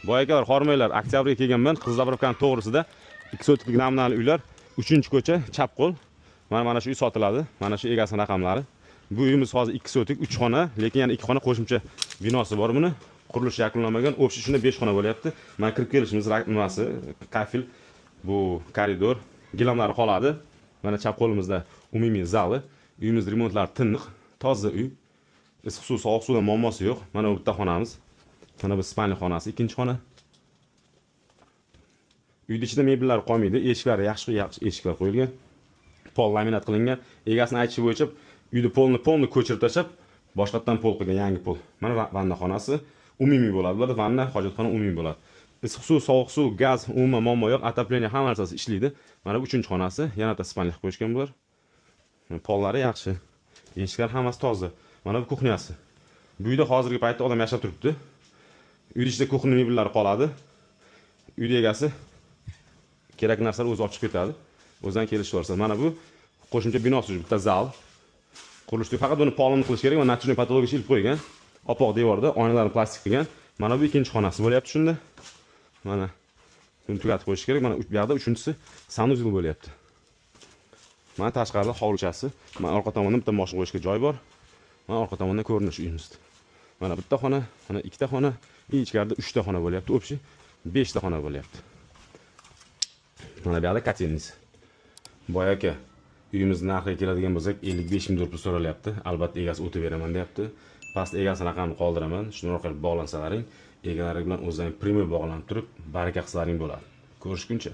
Boy akalar, hormaylar, oktyabrga kelganman. Qizilabrovkani to'g'risida 2 sotiklik namunali uylar, 3-ko'cha, chap qo'l. Mana shu uy sotiladi. Mana shu egasining raqamlari. Bu uyimiz hozir 2 sotik, 3 xona, lekin yana 2 xona qo'shimcha binosi bor buni. Qurilish yakunlanmagan, o'pshi shunda 5 xona bo'lyapti. Mana kirib kelishimiz nimasi, kafil, bu koridor, gilamlari qoladi. Mana chap qo'limizda umumiy zali. Uyimiz remontlari tiniq, toza uy. Issiq suv, sovuq suvdan muammosi yo'q. Mana bu bitta xonamiz. Mana bu spalni xonasi, ikkinchi xona. Uyda ichida mebellar qolmaydi, eshiklari yaxshi eshiklar qo'yilgan. Pol laminat qilingan. Egasining aytishi bo'yicha uyni polni ko'chirib tashlab, boshqatdan pol qilgan yangi pol. Mana vanna xonasi umumiy bo'ladi. Bularda vanna, hojatxona umumiy bo'ladi. Issiq suv, sovuq suv, gaz, umuman muammo yo'q. Отопление hamma narsasi ishlaydi. Mana bu 3-xonasi, yana bitta spalni qilib qo'yishgan bular. Pollari yaxshi. Eshiklar hammasi toza. Mana bu kuxnyasi. Bu uyda hozirgi paytda odam yashab turibdi. Uyda ichida kuxnya mebellari qoladi. Uyda egasi kerak narsalar o'zi ochib ketadi. O'zidan kelishib mana bu qo'shimcha binosi bitta zal. Qurilishda faqat buni polni qilish kerak va natijali patologiya ilib qo'ygan. Opoq devorda oynalarni plastik qilgan. Mana bu ikkinchi xonasi bo'lyapti shunda. Mana buni tugatib qo'yish kerak. Mana bu yoqda uchinchisi sanuzel bo'lyapti. Mana tashqarida hovlichasi. Mana orqa tomonda bitta mashina qo'yishga joy bor. Mana orqa tomonda ko'rinish uyimizda. Mana bitta xona, mana ikkita xona, ichkarida 3 ta xona bo'lyapti. O'pshi 5 ta xona bo'lyapti. Mana bu yoqda kotelnis. Boy aka, uyimizni narxiga keladigan bo'lsak 55 ming pul so'ralyapti. Albatta egasi o'tib beraman deyapti. Pastda egasi raqamini qoldiraman. Shuni orqali bog'lansalaring, egalari bilan o'zlaring primoy bog'lanib turib, baraka qilsalaring bo'ladi. Ko'rishguncha.